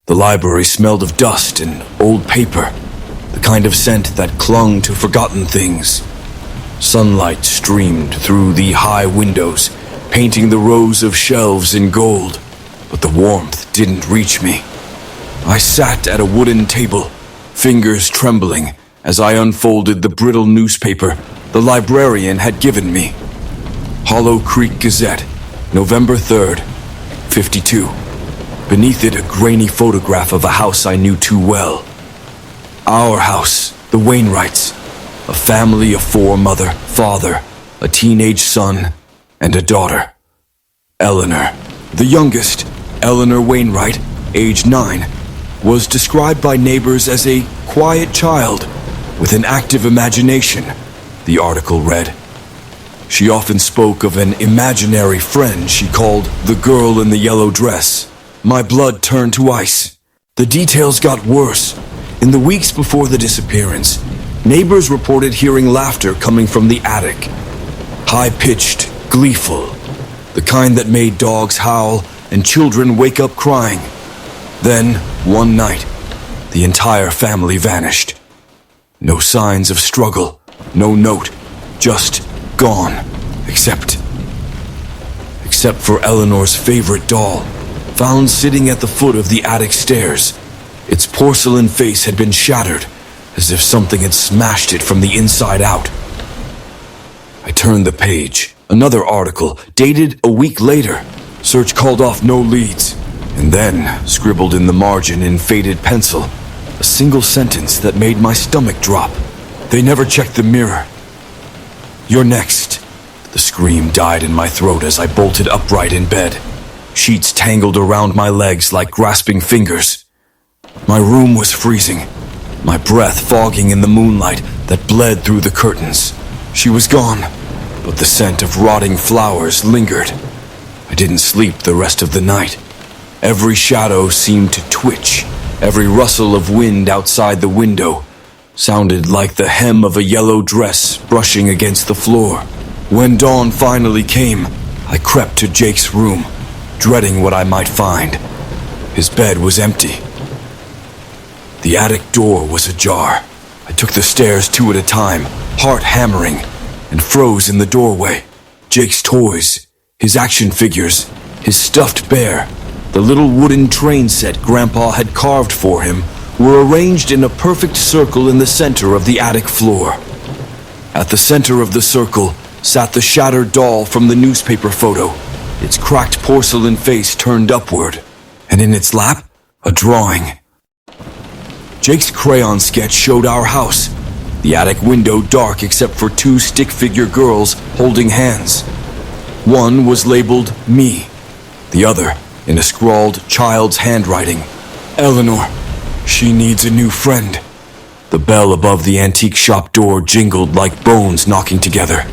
The library smelled of dust and old paper, the kind of scent that clung to forgotten things. Sunlight streamed through the high windows, painting the rows of shelves in gold, but the warmth didn't reach me. I sat at a wooden table, fingers trembling, as I unfolded the brittle newspaper the librarian had given me. Hollow Creek Gazette, November 3rd, 52. Beneath it, a grainy photograph of a house I knew too well. Our house, the Wainwrights, a family of four: mother, father, a teenage son, and a daughter. Eleanor, the youngest, Eleanor Wainwright, age 9, was described by neighbors as a quiet child with an active imagination, the article read. She often spoke of an imaginary friend she called the girl in the yellow dress. My blood turned to ice. The details got worse. In the weeks before the disappearance, neighbors reported hearing laughter coming from the attic. High-pitched, gleeful, the kind that made dogs howl and children wake up crying. Then, one night, the entire family vanished. No signs of struggle, no note, just gone, except for Eleanor's favorite doll, found sitting at the foot of the attic stairs. Its porcelain face had been shattered, as if something had smashed it from the inside out. I turned the page. Another article, dated a week later. Search called off no leads. And then, scribbled in the margin in faded pencil, a single sentence that made my stomach drop. They never checked the mirror. You're next. The scream died in my throat as I bolted upright in bed. Sheets tangled around my legs like grasping fingers. My room was freezing, my breath fogging in the moonlight that bled through the curtains. She was gone, but the scent of rotting flowers lingered. I didn't sleep the rest of the night. Every shadow seemed to twitch. Every rustle of wind outside the window sounded like the hem of a yellow dress brushing against the floor. When dawn finally came, I crept to Jake's room, dreading what I might find. His bed was empty. The attic door was ajar. I took the stairs 2 at a time, heart hammering, and froze in the doorway. Jake's toys, his action figures, his stuffed bear, the little wooden train set Grandpa had carved for him, were arranged in a perfect circle in the center of the attic floor. At the center of the circle sat the shattered doll from the newspaper photo, its cracked porcelain face turned upward, and in its lap, a drawing. Jake's crayon sketch showed our house, the attic window dark except for 2 stick-figure girls holding hands. One was labeled me, the other in a scrawled child's handwriting. Eleanor, she needs a new friend. The bell above the antique shop door jingled like bones knocking together.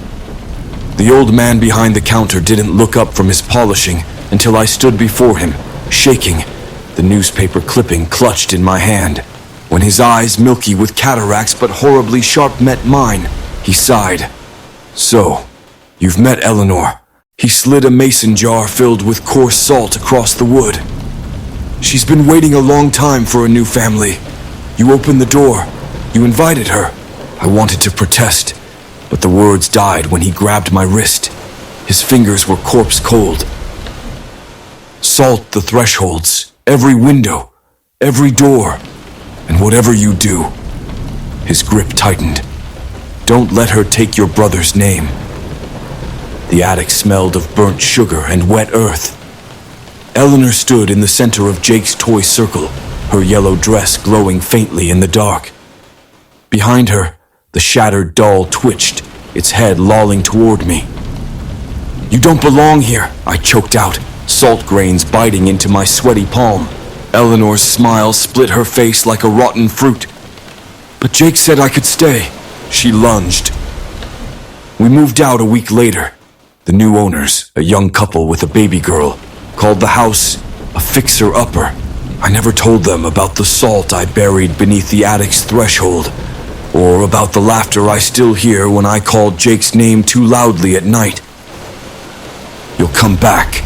The old man behind the counter didn't look up from his polishing until I stood before him, shaking, the newspaper clipping clutched in my hand. When his eyes, milky with cataracts but horribly sharp, met mine, he sighed. So, you've met Eleanor. He slid a mason jar filled with coarse salt across the wood. She's been waiting a long time for a new family. You opened the door. You invited her. I wanted to protest, but the words died when he grabbed my wrist. His fingers were corpse cold. Salt the thresholds, every window, every door, and whatever you do. His grip tightened. Don't let her take your brother's name. The attic smelled of burnt sugar and wet earth. Eleanor stood in the center of Jake's toy circle, her yellow dress glowing faintly in the dark. Behind her, the shattered doll twitched, its head lolling toward me. You don't belong here, I choked out, salt grains biting into my sweaty palm. Eleanor's smile split her face like a rotten fruit. But Jake said I could stay. She lunged. We moved out a week later. The new owners, a young couple with a baby girl, called the house a fixer-upper. I never told them about the salt I buried beneath the attic's threshold, or about the laughter I still hear when I called Jake's name too loudly at night. You'll come back,